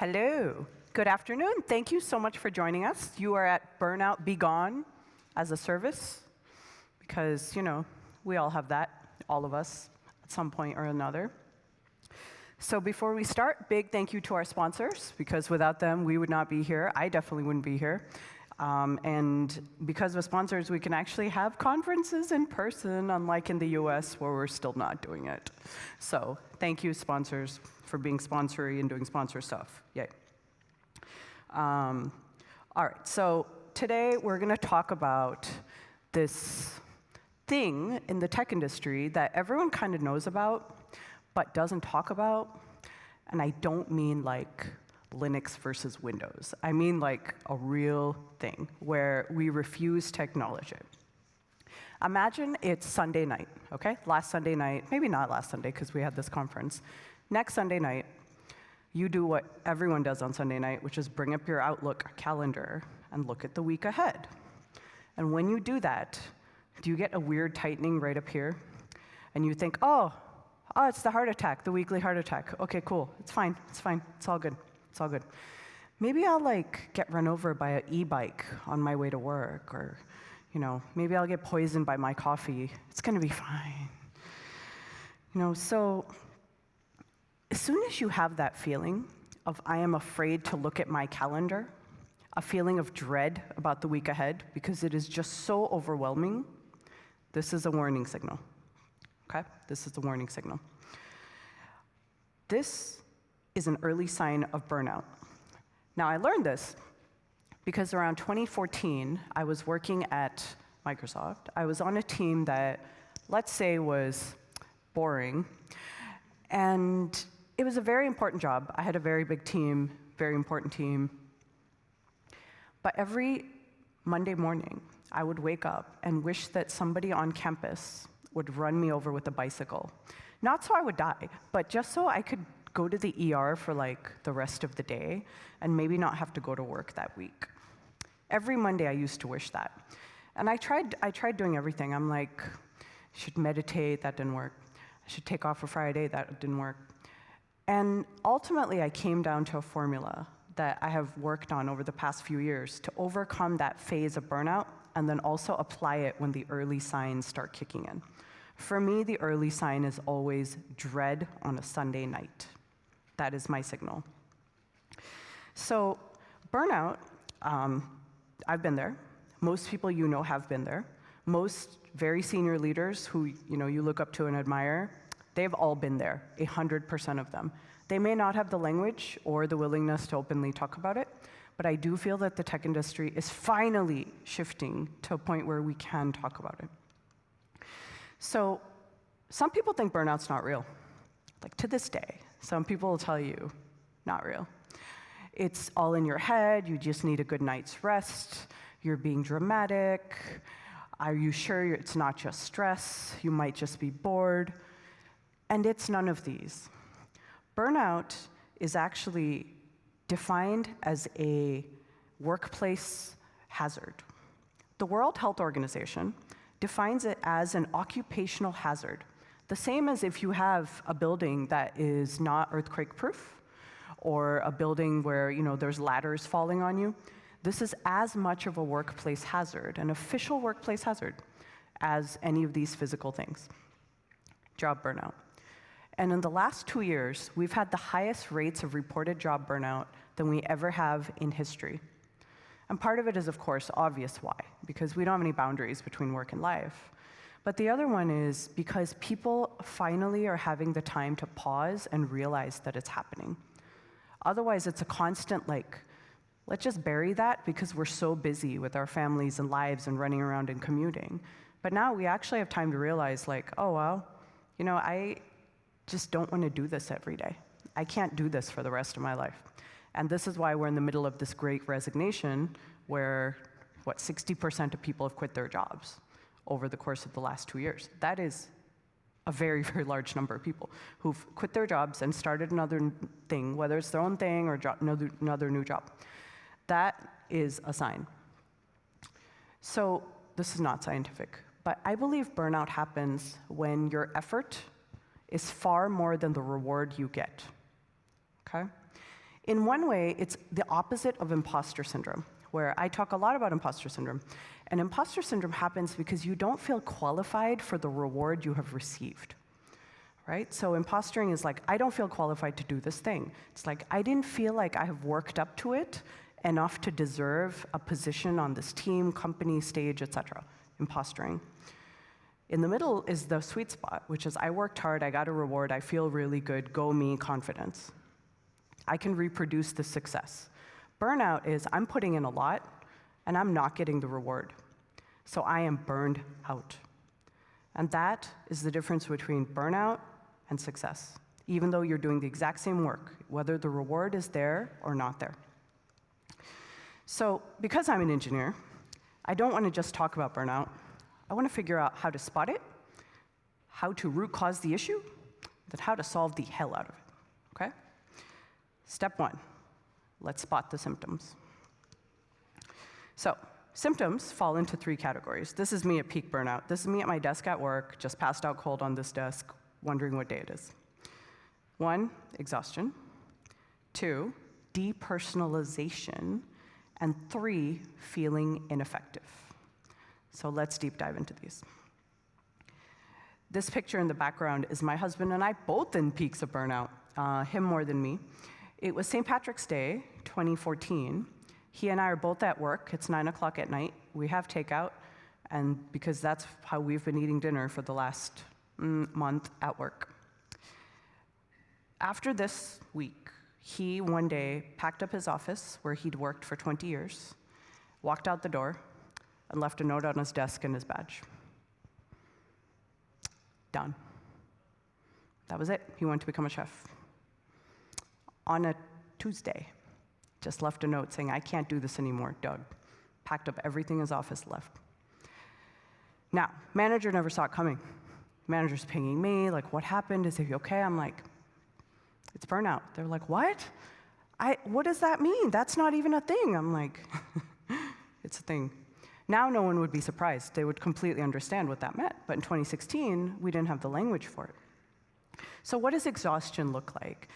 Hello. Good afternoon. Thank you so much for joining us. You are at Burnout Be Gone as a service because, we all have that, all of us, at some point or another. So before we start, big thank you to our sponsors, because without them, we would not be here. I definitely wouldn't be here. And because of sponsors, we can actually have conferences in person, unlike in the US, where we're still not doing it. So thank you, sponsors, for being sponsory and doing sponsor stuff. Yay. All right, so today we're going to talk about this thing in the tech industry that everyone kind of knows about, but doesn't talk about. And I don't mean like Linux versus Windows. I mean like a real thing where we refuse to acknowledge it. Imagine it's Sunday night, okay? Last Sunday night, maybe not last Sunday because we had this conference. Next Sunday night, you do what everyone does on Sunday night, which is bring up your Outlook calendar and look at the week ahead. And when you do that, do you get a weird tightening right up here? And you think, oh, it's the heart attack, the weekly heart attack. Okay, cool, it's fine, it's all good, it's all good. Maybe I'll get run over by an e-bike on my way to work, or maybe I'll get poisoned by my coffee. It's gonna be fine. So as soon as you have that feeling of I am afraid to look at my calendar, a feeling of dread about the week ahead because it is just so overwhelming, this is a warning signal, okay? This is a warning signal. This is an early sign of burnout. Now, I learned this because around 2014, I was working at Microsoft. I was on a team that, let's say, was boring, and it was a very important job. I had a very big team, very important team. But every Monday morning, I would wake up and wish that somebody on campus would run me over with a bicycle. Not so I would die, but just so I could go to the ER for the rest of the day and maybe not have to go to work that week. Every Monday, I used to wish that. And I tried doing everything. I'm like, I should meditate, that didn't work. I should take off for Friday, that didn't work. And ultimately, I came down to a formula that I have worked on over the past few years to overcome that phase of burnout and then also apply it when the early signs start kicking in. For me, the early sign is always dread on a Sunday night. That is my signal. So burnout, I've been there. Most people have been there. Most very senior leaders who you look up to and admire, they've all been there, 100% of them. They may not have the language or the willingness to openly talk about it, but I do feel that the tech industry is finally shifting to a point where we can talk about it. So some people think burnout's not real. To this day, some people will tell you, not real. It's all in your head, you just need a good night's rest, you're being dramatic, are you sure it's not just stress, you might just be bored, and it's none of these. Burnout is actually defined as a workplace hazard. The World Health Organization defines it as an occupational hazard, the same as if you have a building that is not earthquake-proof, or a building where there's ladders falling on you. This is as much of a workplace hazard, an official workplace hazard, as any of these physical things. Job burnout. And in the last 2 years, we've had the highest rates of reported job burnout than we ever have in history. And part of it is, of course, obvious why, because we don't have any boundaries between work and life. But the other one is because people finally are having the time to pause and realize that it's happening. Otherwise, it's a constant, let's just bury that because we're so busy with our families and lives and running around and commuting. But now we actually have time to realize, oh, well, I just don't want to do this every day. I can't do this for the rest of my life. And this is why we're in the middle of this great resignation where, 60% of people have quit their jobs over the course of the last 2 years. That is a very, very large number of people who've quit their jobs and started another thing, whether it's their own thing or another new job. That is a sign. So this is not scientific, but I believe burnout happens when your effort is far more than the reward you get, okay? In one way, it's the opposite of imposter syndrome, where I talk a lot about imposter syndrome. And imposter syndrome happens because you don't feel qualified for the reward you have received, right? So impostering is like, I don't feel qualified to do this thing. It's like, I didn't feel like I have worked up to it enough to deserve a position on this team, company, stage, etc. Impostering. In the middle is the sweet spot, which is I worked hard, I got a reward, I feel really good, go me, confidence. I can reproduce the success. Burnout is I'm putting in a lot, and I'm not getting the reward. So I am burned out. And that is the difference between burnout and success, even though you're doing the exact same work, whether the reward is there or not there. So because I'm an engineer, I don't want to just talk about burnout. I want to figure out how to spot it, how to root cause the issue, then how to solve the hell out of it, okay? Step one, let's spot the symptoms. So, symptoms fall into 3 categories. This is me at peak burnout. This is me at my desk at work, just passed out cold on this desk, wondering what day it is. 1, exhaustion. 2, depersonalization. And 3, feeling ineffective. So let's deep dive into these. This picture in the background is my husband and I both in peaks of burnout, him more than me. It was St. Patrick's Day, 2014. He and I are both at work. It's 9 o'clock at night. We have takeout, and because that's how we've been eating dinner for the last month at work. After this week, he one day packed up his office, where he'd worked for 20 years, walked out the door, and left a note on his desk and his badge. Done. That was it. He wanted to become a chef. On a Tuesday, just left a note saying, I can't do this anymore, Doug. Packed up everything in his office, left. Now, manager never saw it coming. Manager's pinging me, like, what happened? Is he okay? I'm like, it's burnout. They're like, what? What does that mean? That's not even a thing. I'm like, it's a thing. Now no one would be surprised. They would completely understand what that meant. But in 2016, we didn't have the language for it. So what does exhaustion look like?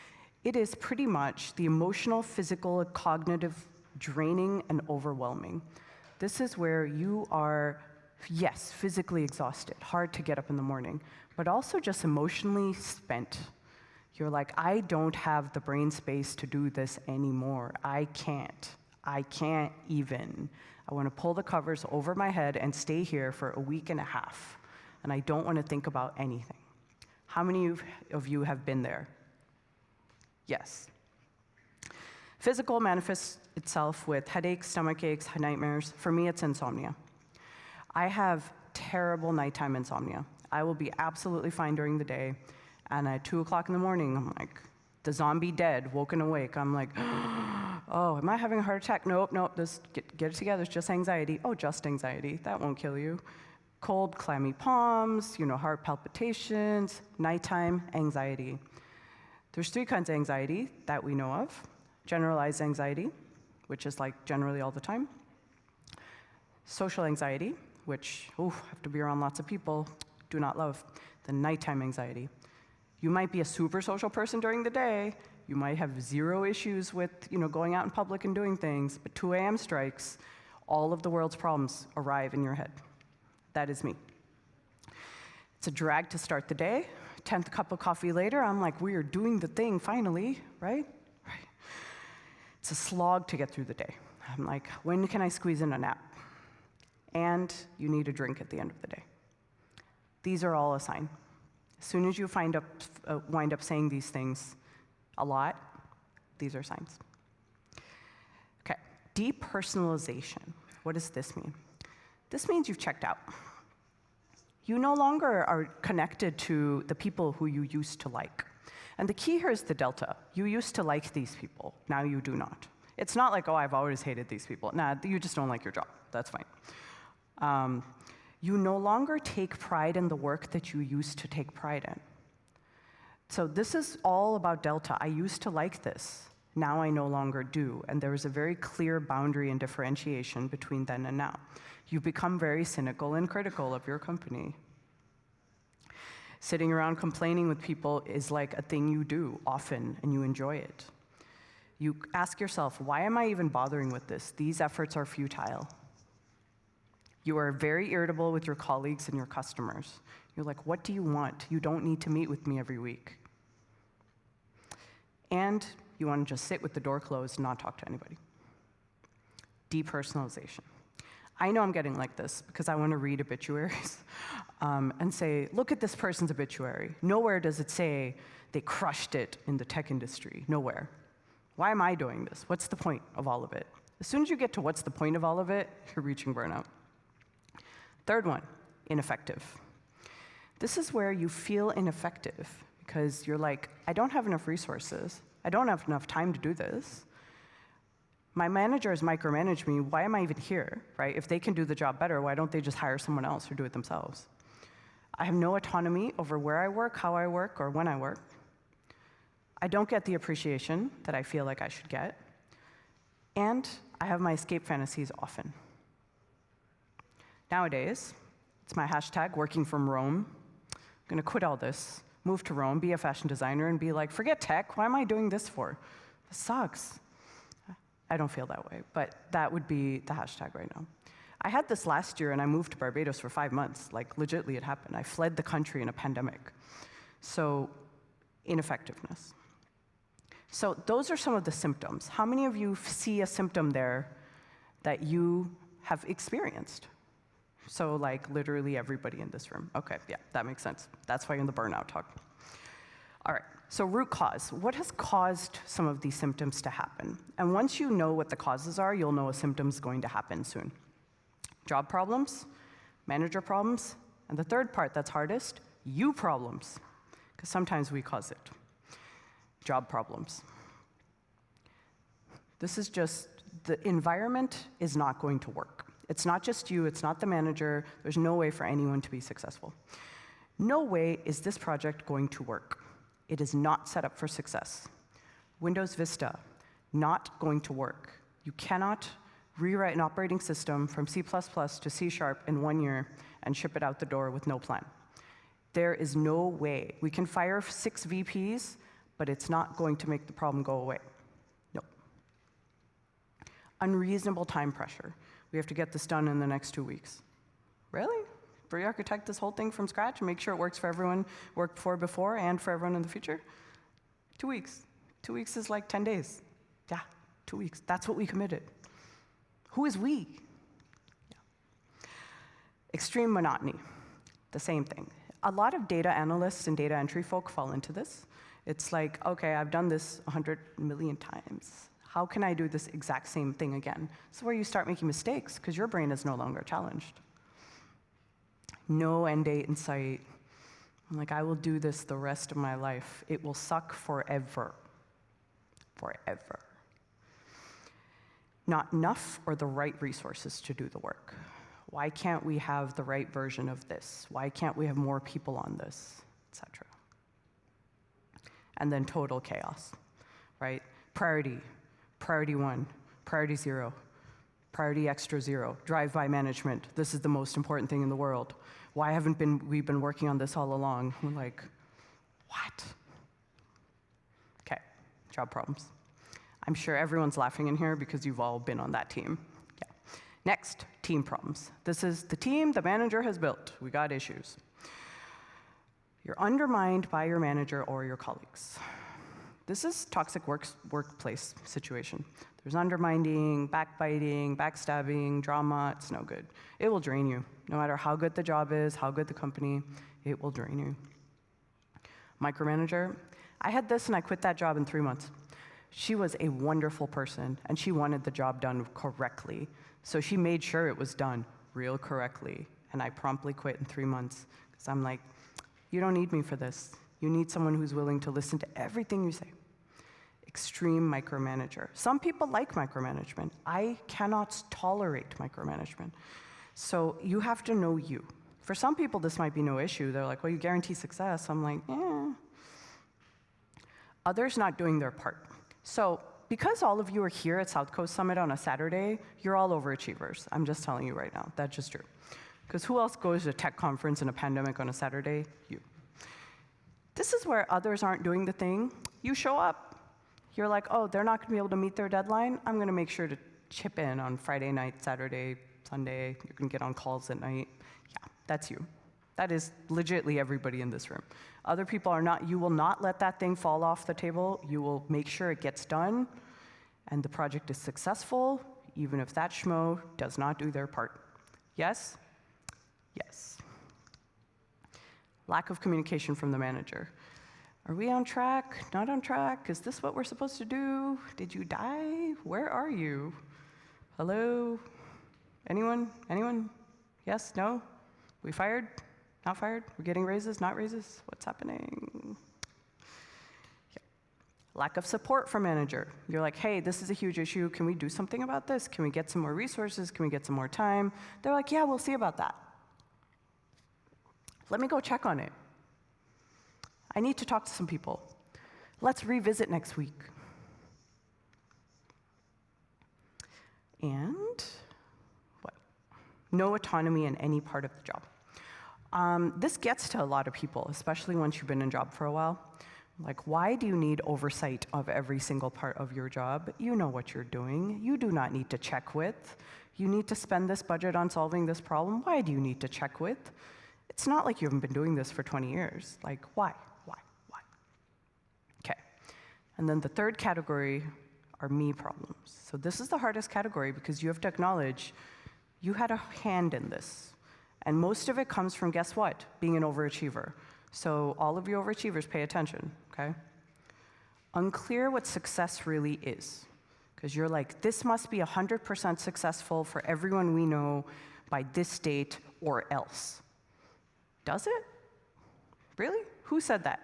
It is pretty much the emotional, physical, cognitive, draining, and overwhelming. This is where you are, yes, physically exhausted, hard to get up in the morning, but also just emotionally spent. You're like, I don't have the brain space to do this anymore. I can't even. I want to pull the covers over my head and stay here for a week and a half, and I don't want to think about anything. How many of you have been there? Yes. Physical manifests itself with headaches, stomach aches, nightmares. For me, it's insomnia. I have terrible nighttime insomnia. I will be absolutely fine during the day, and at 2 o'clock in the morning, I'm like, the zombie dead, woken awake. I'm like, oh, am I having a heart attack? Nope, this, get it together, it's just anxiety. Oh, just anxiety, that won't kill you. Cold, clammy palms, heart palpitations, nighttime anxiety. There's 3 kinds of anxiety that we know of. Generalized anxiety, which is like generally all the time. Social anxiety, which, have to be around lots of people, do not love. The nighttime anxiety. You might be a super social person during the day. You might have 0 issues with, going out in public and doing things, but 2 a.m. strikes, all of the world's problems arrive in your head. That is me. It's a drag to start the day. 10th cup of coffee later, I'm like, we are doing the thing finally, right? It's a slog to get through the day. I'm like, when can I squeeze in a nap? And you need a drink at the end of the day. These are all a sign. As soon as you wind up saying these things a lot, these are signs. Okay, depersonalization. What does this mean? This means you've checked out. You no longer are connected to the people who you used to like. And the key here is the delta. You used to like these people, now you do not. It's not like, oh, I've always hated these people. Nah, you just don't like your job, that's fine. You no longer take pride in the work that you used to take pride in. So this is all about delta. I used to like this, now I no longer do. And there is a very clear boundary and differentiation between then and now. You become very cynical and critical of your company. Sitting around complaining with people is like a thing you do often, and you enjoy it. You ask yourself, why am I even bothering with this? These efforts are futile. You are very irritable with your colleagues and your customers. You're like, what do you want? You don't need to meet with me every week. And you want to just sit with the door closed and not talk to anybody. Depersonalization. I know I'm getting like this because I want to read obituaries and say, look at this person's obituary. Nowhere does it say they crushed it in the tech industry. Nowhere. Why am I doing this? What's the point of all of it? As soon as you get to what's the point of all of it, you're reaching burnout. Third one, ineffective. This is where you feel ineffective because you're like, I don't have enough resources. I don't have enough time to do this. My manager is micromanaging me. Why am I even here, right? If they can do the job better, why don't they just hire someone else or do it themselves? I have no autonomy over where I work, how I work, or when I work. I don't get the appreciation that I feel like I should get. And I have my escape fantasies often. Nowadays, it's my hashtag, working from Rome. I'm gonna quit all this, move to Rome, be a fashion designer, and be like, forget tech, why am I doing this for? This sucks. I don't feel that way, but that would be the hashtag right now. I had this last year, and I moved to Barbados for 5 months. Like, legitimately, it happened. I fled the country in a pandemic. So, ineffectiveness. So those are some of the symptoms. How many of you see a symptom there that you have experienced? So, like, literally everybody in this room. Okay, yeah, that makes sense. That's why you're in the burnout talk. All right. So root cause, what has caused some of these symptoms to happen? And once you know what the causes are, you'll know a symptom's going to happen soon. Job problems, manager problems, and the third part that's hardest, you problems, because sometimes we cause it. Job problems. This is just, the environment is not going to work. It's not just you, it's not the manager, there's no way for anyone to be successful. No way is this project going to work. It is not set up for success. Windows Vista, not going to work. You cannot rewrite an operating system from C++ to C# in 1 year and ship it out the door with no plan. There is no way. We can fire 6 VPs, but it's not going to make the problem go away. No. Unreasonable time pressure. We have to get this done in the next 2 weeks. Really? Re-architect this whole thing from scratch and make sure it works for everyone, worked for before and for everyone in the future? 2 weeks. 2 weeks is like 10 days. Yeah, 2 weeks. That's what we committed. Who is we? Yeah. Extreme monotony. The same thing. A lot of data analysts and data entry folk fall into this. It's like, okay, I've done this 100 million times. How can I do this exact same thing again? This is where you start making mistakes because your brain is no longer challenged. No end date in sight. I'm like, I will do this the rest of my life. It will suck forever. Forever. Not enough or the right resources to do the work. Why can't we have the right version of this? Why can't we have more people on this, etc. And then total chaos, right? Priority 1, priority 0, priority extra 0, drive-by management. This is the most important thing in the world. Why haven't we been working on this all along? We're like, what? Okay, job problems. I'm sure everyone's laughing in here because you've all been on that team. Yeah. Next, team problems. This is the team the manager has built. We got issues. You're undermined by your manager or your colleagues. This is toxic workplace situation. There's undermining, backbiting, backstabbing, drama. It's no good. It will drain you. No matter how good the job is, how good the company, it will drain you. Micromanager. I had this and I quit that job in 3 months. She was a wonderful person, and she wanted the job done correctly. So she made sure it was done real correctly, and I promptly quit in 3 months, because I'm like, you don't need me for this. You need someone who's willing to listen to everything you say. Extreme micromanager. Some people like micromanagement. I cannot tolerate micromanagement. So you have to know you. For some people, this might be no issue. They're like, well, you guarantee success. I'm like, yeah. Others not doing their part. So because all of you are here at South Coast Summit on a Saturday, you're all overachievers. I'm just telling you right now. That's just true. Because who else goes to a tech conference in a pandemic on a Saturday? You. This is where others aren't doing the thing. You show up. You're like, oh, they're not going to be able to meet their deadline. I'm going to make sure to chip in on Friday night, Saturday, Sunday. You're going to get on calls at night. Yeah, that's you. That is legitimately everybody in this room. Other people are not. You will not let that thing fall off the table. You will make sure it gets done and the project is successful, even if that schmo does not do their part. Yes? Yes. Lack of communication from the manager. Are we on track? Not on track? Is this what we're supposed to do? Did you die? Where are you? Hello? Anyone? Anyone? Yes? No? We fired? Not fired? We're getting raises? Not raises? What's happening? Yeah. Lack of support from manager. You're like, hey, this is a huge issue. Can we do something about this? Can we get some more resources? Can we get some more time? They're like, yeah, we'll see about that. Let me go check on it. I need to talk to some people. Let's revisit next week. And what? No autonomy in any part of the job. This gets to a lot of people, especially once you've been in a job for a while. Like, why do you need oversight of every single part of your job? You know what you're doing. You do not need to check with. You need to spend this budget on solving this problem. Why do you need to check with? It's not like you haven't been doing this for 20 years. Like, why? Okay. And then the third category are me problems. So this is the hardest category because you have to acknowledge you had a hand in this. And most of it comes from, guess what? Being an overachiever. So all of you overachievers, pay attention, okay? Unclear what success really is. Because you're like, this must be 100% successful for everyone we know by this date or else. Does it? Really? Who said that?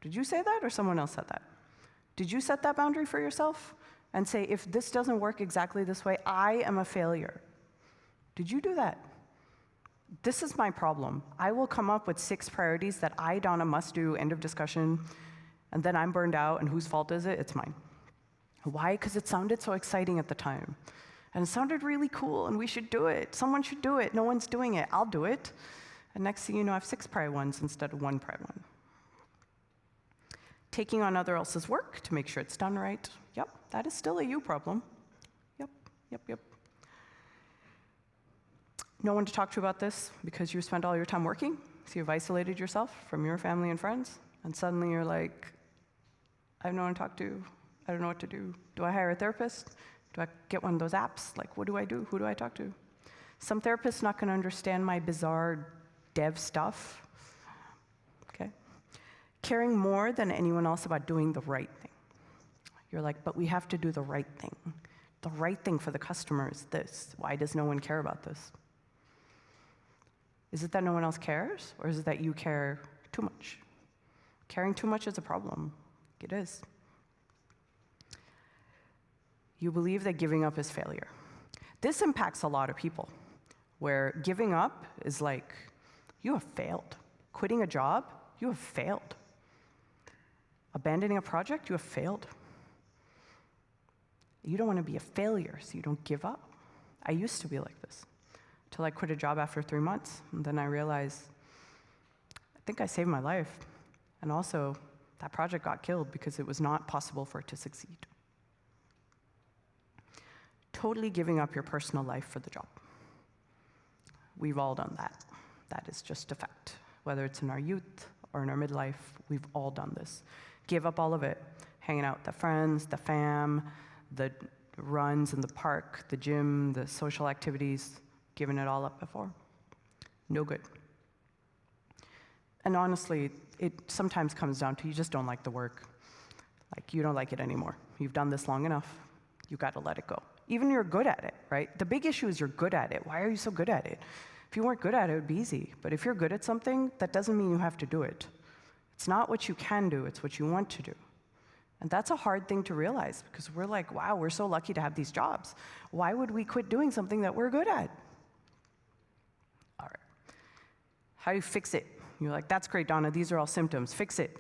Did you say that or someone else said that? Did you set that boundary for yourself and say, if this doesn't work exactly this way, I am a failure? Did you do that? This is my problem. I will come up with 6 priorities that I, Donna, must do, end of discussion, and then I'm burned out, and whose fault is it? It's mine. Why? Because it sounded so exciting at the time. And it sounded really cool, and we should do it. Someone should do it. No one's doing it. I'll do it. And next thing you know, I have 6 prior ones instead of 1 prior one. Taking on other else's work to make sure it's done right. Yep, that is still a you problem. Yep. No one to talk to about this because you spent all your time working, so you've isolated yourself from your family and friends, and suddenly you're like, I have no one to talk to, I don't know what to do. Do I hire a therapist? Do I get one of those apps? Like, what do I do? Who do I talk to? Some therapist's not gonna understand my bizarre dev stuff, okay? Caring more than anyone else about doing the right thing. You're like, but we have to do the right thing. The right thing for the customer is this. Why does no one care about this? Is it that no one else cares, or is it that you care too much? Caring too much is a problem. It is. You believe that giving up is failure. This impacts a lot of people, where giving up is like, you have failed. Quitting a job, you have failed. Abandoning a project, you have failed. You don't want to be a failure, so you don't give up. I used to be like this, till I quit a job after 3 months, and then I realized, I think I saved my life. And also, that project got killed because it was not possible for it to succeed. Totally giving up your personal life for the job. We've all done that. That is just a fact. Whether it's in our youth or in our midlife, we've all done this. Give up all of it. Hanging out with the friends, the fam, the runs in the park, the gym, the social activities, giving it all up before. No good. And honestly, it sometimes comes down to you just don't like the work. Like, you don't like it anymore. You've done this long enough. You got to let it go. Even you're good at it, right? The big issue is you're good at it. Why are you so good at it? If you weren't good at it, it would be easy. But if you're good at something, that doesn't mean you have to do it. It's not what you can do, it's what you want to do. And that's a hard thing to realize, because we're like, wow, we're so lucky to have these jobs. Why would we quit doing something that we're good at? All right. How do you fix it? You're like, that's great, Donna, these are all symptoms. Fix it.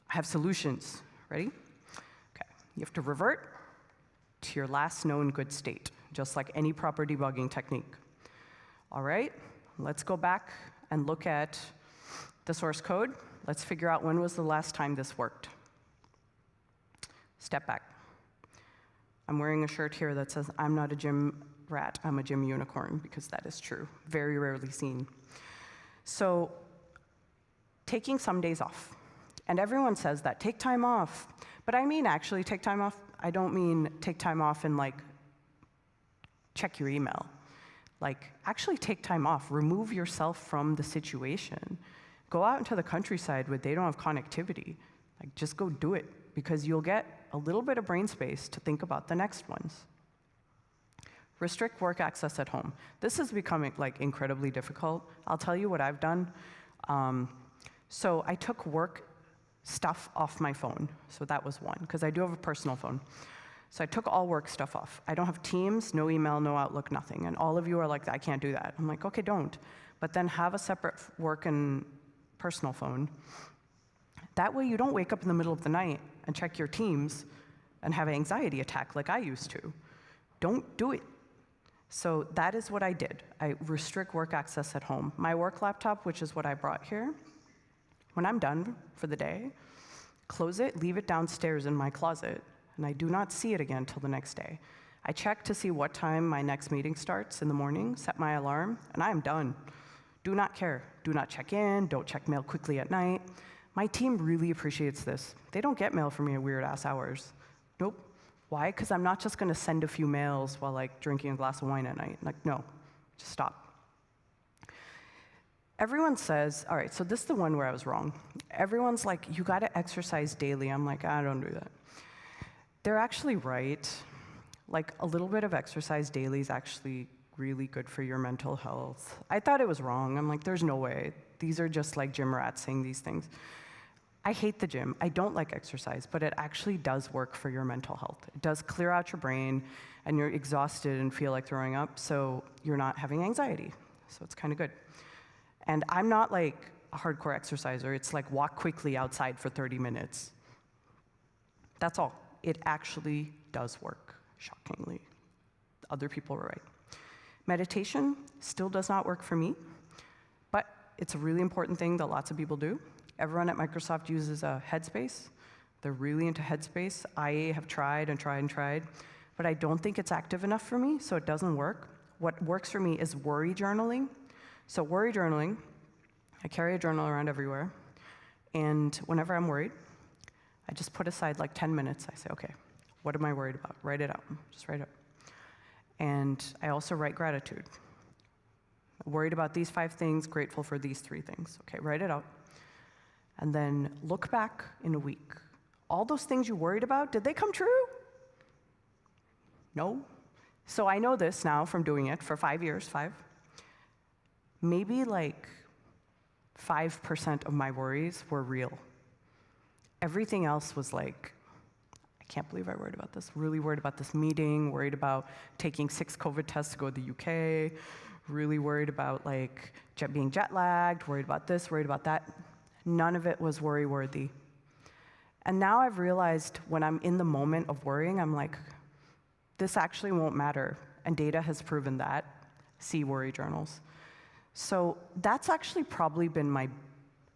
I have solutions. Ready? Okay. You have to revert to your last known good state, just like any proper debugging technique. All right, let's go back and look at the source code. Let's figure out when was the last time this worked. step back. I'm wearing a shirt here that says, I'm not a gym rat, I'm a gym unicorn, because that is true, very rarely seen. So, taking some days off. And everyone says that, take time off. But I mean actually take time off. I don't mean take time off and like, check your email. Like, actually take time off, remove yourself from the situation. Go out into the countryside where they don't have connectivity. Like, just go do it, because you'll get a little bit of brain space to think about the next ones. Restrict work access at home. This is becoming like incredibly difficult. I'll tell you what I've done. So I took work stuff off my phone. So that was one, because I do have a personal phone. So I took all work stuff off. I don't have Teams, no email, no Outlook, nothing. And all of you are like, I can't do that. I'm like, okay, don't. But then have a separate work and personal phone. That way you don't wake up in the middle of the night and check your Teams and have an anxiety attack like I used to. Don't do it. So that is what I did. I restrict work access at home. My work laptop, which is what I brought here, when I'm done for the day, close it, leave it downstairs in my closet, and I do not see it again till the next day. I check to see what time my next meeting starts in the morning, set my alarm, and I am done. Do not care. Do not check in, don't check mail quickly at night. My team really appreciates this. They don't get mail from me at weird-ass hours. Nope. Why? Because I'm not just going to send a few mails while like drinking a glass of wine at night. Like, no, just stop. Everyone says, all right, so this is the one where I was wrong. Everyone's like, you got to exercise daily. I'm like, I don't do that. They're actually right. Like, a little bit of exercise daily is actually really good for your mental health. I thought it was wrong. I'm like, there's no way. These are just like gym rats saying these things. I hate the gym. I don't like exercise, but it actually does work for your mental health. It does clear out your brain, and you're exhausted and feel like throwing up, so you're not having anxiety. So it's kind of good. And I'm not like a hardcore exerciser. It's like walk quickly outside for 30 minutes. That's all. It actually does work, shockingly. Other people were right. Meditation still does not work for me, but it's a really important thing that lots of people do. Everyone at Microsoft uses Headspace. They're really into Headspace. I have tried and tried and tried, but I don't think it's active enough for me, so it doesn't work. What works for me is worry journaling. So worry journaling, I carry a journal around everywhere, and whenever I'm worried, I just put aside like 10 minutes. I say, okay, what am I worried about? Write it out. Just write it. And I also write gratitude. Worried about these 5 things, grateful for these 3 things. Okay, write it out. And then look back in a week. All those things you worried about, did they come true? No. So I know this now from doing it for 5 years, 5. Maybe like 5% of my worries were real. Everything else was like, I can't believe I worried about this. Really worried about this meeting, worried about taking 6 COVID tests to go to the UK, really worried about like being jet lagged, worried about this, worried about that. None of it was worry-worthy. And now I've realized when I'm in the moment of worrying, I'm like, this actually won't matter. And data has proven that. See worry journals. So that's actually probably been my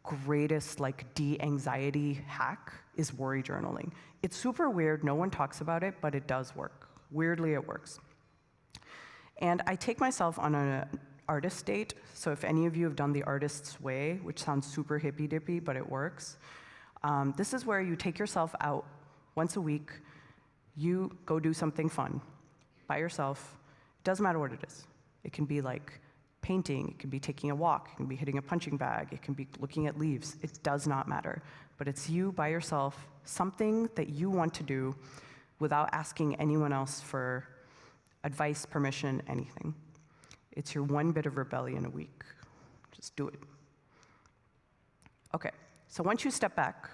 greatest like de-anxiety hack, is worry journaling. It's super weird, no one talks about it, but it does work. Weirdly, it works. And I take myself on an artist date, so if any of you have done the Artist's Way, which sounds super hippy-dippy, but it works, this is where you take yourself out once a week, you go do something fun by yourself. It doesn't matter what it is. It can be like painting, it can be taking a walk, it can be hitting a punching bag, it can be looking at leaves. It does not matter. But it's you by yourself, something that you want to do without asking anyone else for advice, permission, anything. It's your one bit of rebellion a week. Just do it. Okay, so once you step back,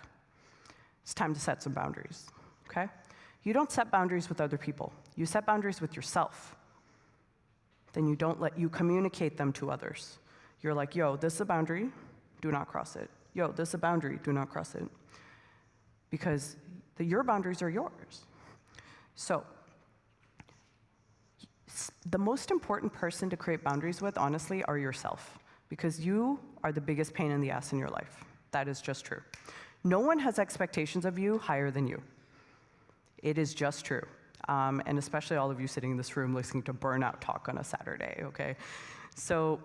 it's time to set some boundaries, okay? You don't set boundaries with other people. You set boundaries with yourself. Then you communicate them to others. You're like, yo, this is a boundary, do not cross it. Yo, this is a boundary, do not cross it. Because your boundaries are yours. So, the most important person to create boundaries with, honestly, are yourself. Because you are the biggest pain in the ass in your life. That is just true. No one has expectations of you higher than you. It is just true. And especially all of you sitting in this room listening to burnout talk on a Saturday, okay? So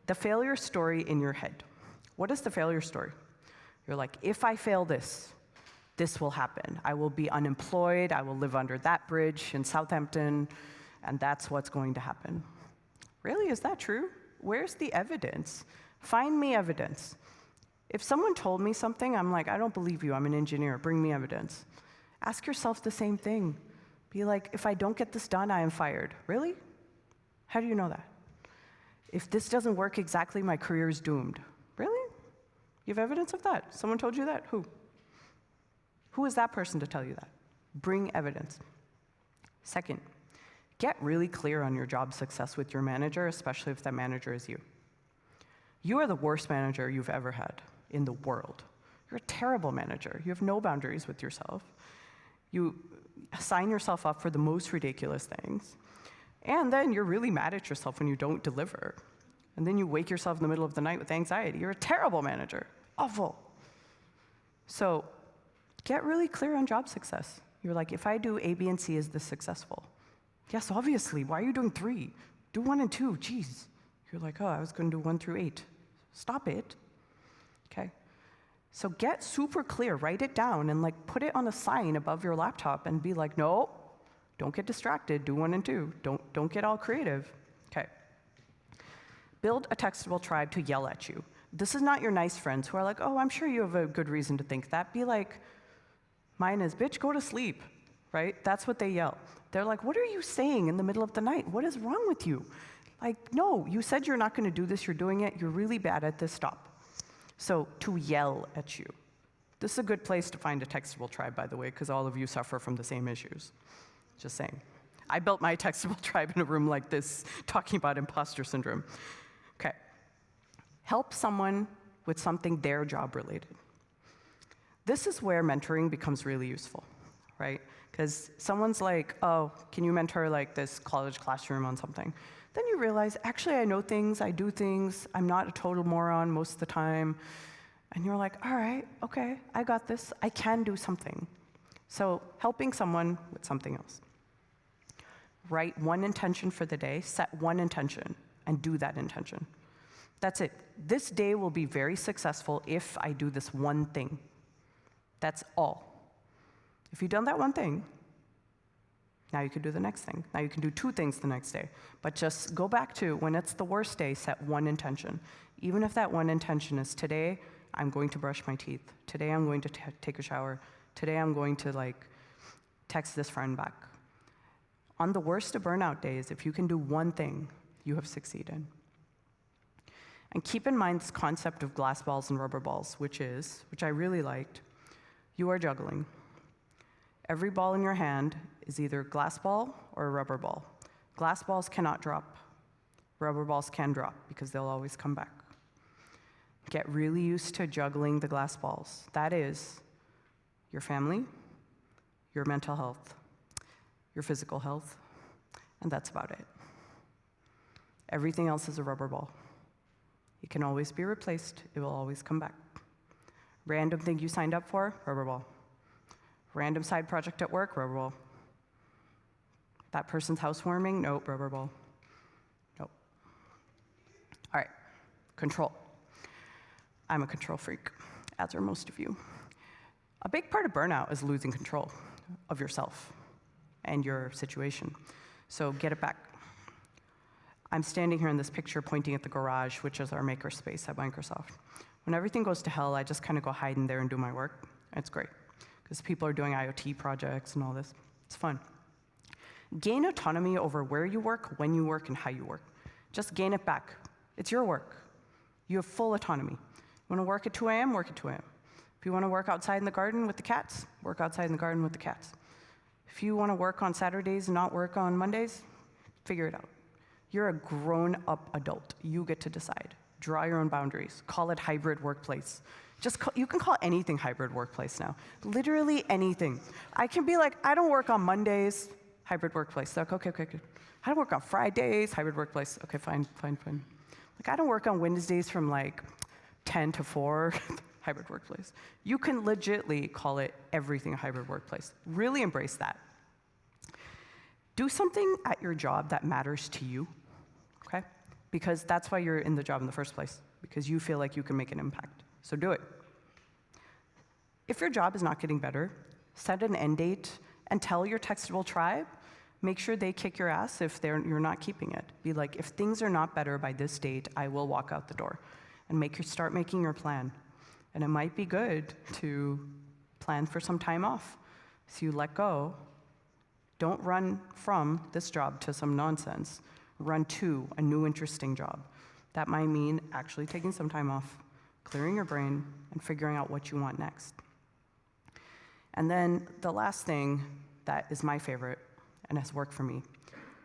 the failure story in your head. What is the failure story? You're like, if I fail this, this will happen. I will be unemployed, I will live under that bridge in Southampton, and that's what's going to happen. Really, is that true? Where's the evidence? Find me evidence. If someone told me something, I'm like, I don't believe you, I'm an engineer, bring me evidence. Ask yourself the same thing. Be like, if I don't get this done, I am fired. Really? How do you know that? If this doesn't work exactly, my career is doomed. Really? You have evidence of that? Someone told you that? Who? Who is that person to tell you that? Bring evidence. Second, get really clear on your job success with your manager, especially if that manager is you. You are the worst manager you've ever had in the world. You're a terrible manager. You have no boundaries with yourself. You sign yourself up for the most ridiculous things. And then you're really mad at yourself when you don't deliver. And then you wake yourself in the middle of the night with anxiety. You're a terrible manager. Awful. So get really clear on job success. You're like, if I do A, B, and C, is this successful? Yes, obviously. Why are you doing 3? Do 1 and 2. Jeez. You're like, oh, I was going to do 1 through 8. Stop it. Okay? So get super clear. Write it down and put it on a sign above your laptop and be like, no, don't get distracted. Do 1 and 2. Don't get all creative. Okay. Build a textable tribe to yell at you. This is not your nice friends who are like, oh, I'm sure you have a good reason to think that. Be like, mine is, bitch, go to sleep, right? That's what they yell. They're like, what are you saying in the middle of the night? What is wrong with you? Like, no, you said you're not going to do this, you're doing it, you're really bad at this, stop. So, to yell at you. This is a good place to find a textable tribe, by the way, because all of you suffer from the same issues. Just saying. I built my textable tribe in a room like this, talking about imposter syndrome. Okay. Help someone with something their job related. This is where mentoring becomes really useful, right? Because someone's like, oh, can you mentor this college classroom on something? Then you realize, actually, I know things, I do things, I'm not a total moron most of the time. And you're like, all right, okay, I got this, I can do something. So helping someone with something else. Write 1 intention for the day, set 1 intention, and do that intention. That's it. This day will be very successful if I do this one thing. That's all. If you've done that one thing, now you can do the next thing. Now you can do 2 things the next day. But just go back to, when it's the worst day, set 1 intention. Even if that 1 intention is, today, I'm going to brush my teeth. Today, I'm going to take a shower. Today, I'm going to text this friend back. On the worst of burnout days, if you can do 1 thing, you have succeeded. And keep in mind this concept of glass balls and rubber balls, which I really liked, you are juggling. Every ball in your hand is either a glass ball or a rubber ball. Glass balls cannot drop. Rubber balls can drop because they'll always come back. Get really used to juggling the glass balls. That is your family, your mental health, your physical health, and that's about it. Everything else is a rubber ball. It can always be replaced. It will always come back. Random thing you signed up for, rubber ball. Random side project at work, rubber ball. That person's housewarming, nope, rubber ball. Nope. All right, control. I'm a control freak, as are most of you. A big part of burnout is losing control of yourself and your situation. So get it back. I'm standing here in this picture pointing at the garage, which is our makerspace at Microsoft. When everything goes to hell, I just kind of go hide in there and do my work. It's great, because people are doing IoT projects and all this. It's fun. Gain autonomy over where you work, when you work, and how you work. Just gain it back. It's your work. You have full autonomy. You want to work at 2 a.m., work at 2 a.m. If you want to work outside in the garden with the cats, work outside in the garden with the cats. If you want to work on Saturdays and not work on Mondays, figure it out. You're a grown-up adult. You get to decide. Draw your own boundaries. Call it hybrid workplace. You can call anything hybrid workplace now. Literally anything. I can be like, I don't work on Mondays, hybrid workplace. Like, okay. I don't work on Fridays, hybrid workplace. Okay, fine. I don't work on Wednesdays from 10 to 4, hybrid workplace. You can legitimately call it everything a hybrid workplace. Really embrace that. Do something at your job that matters to you, okay? Because that's why you're in the job in the first place, because you feel like you can make an impact. So do it. If your job is not getting better, set an end date and tell your Textable tribe. Make sure they kick your ass if you're not keeping it. Be like, if things are not better by this date, I will walk out the door. And start making your plan. And it might be good to plan for some time off. So you let go. Don't run from this job to some nonsense. Run to a new interesting job. That might mean actually taking some time off, clearing your brain, and figuring out what you want next. And then the last thing that is my favorite and has worked for me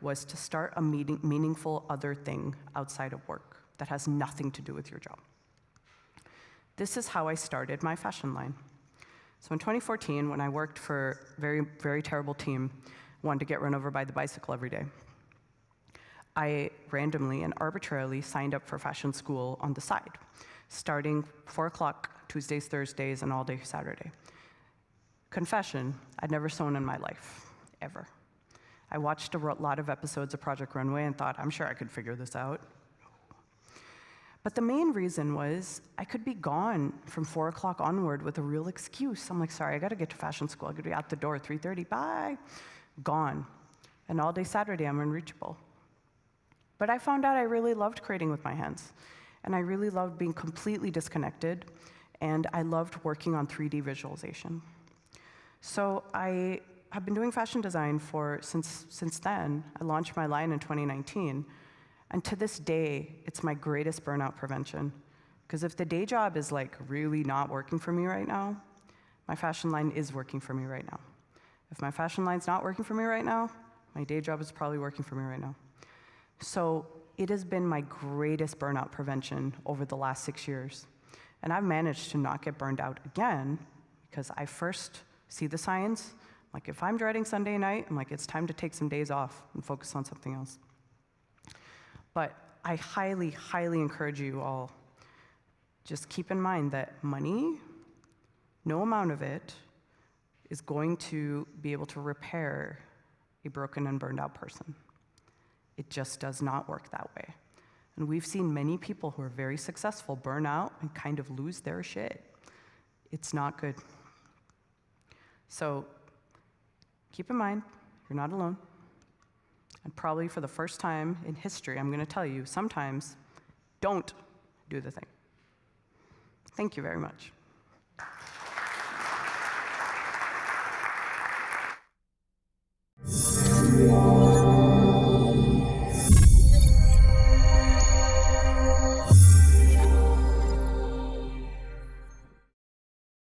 was to start a meaningful other thing outside of work that has nothing to do with your job. This is how I started my fashion line. So in 2014, when I worked for a very, very terrible team, wanted to get run over by the bicycle every day, I randomly and arbitrarily signed up for fashion school on the side, starting 4 o'clock Tuesdays, Thursdays, and all day Saturday. Confession, I'd never sewn in my life, ever. I watched a lot of episodes of Project Runway and thought, I'm sure I could figure this out. But the main reason was I could be gone from 4 o'clock onward with a real excuse. I'm like, sorry, I gotta get to fashion school. I gotta be out the door at 3:30, bye. Gone. And all day Saturday, I'm unreachable. But I found out I really loved creating with my hands. And I really loved being completely disconnected. And I loved working on 3D visualization. So I have been doing fashion design since then. I launched my line in 2019. And to this day, it's my greatest burnout prevention. Because if the day job is like really not working for me right now, my fashion line is working for me right now. If my fashion line's not working for me right now, my day job is probably working for me right now. So it has been my greatest burnout prevention over the last 6 years. And I've managed to not get burned out again because I first see the signs. Like if I'm dreading Sunday night, I'm like, it's time to take some days off and focus on something else. But I highly, highly encourage you all, just keep in mind that money, no amount of it, is going to be able to repair a broken and burned out person. It just does not work that way. And we've seen many people who are very successful burn out and kind of lose their shit. It's not good. So keep in mind, you're not alone. And probably for the first time in history, I'm going to tell you, sometimes don't do the thing. Thank you very much.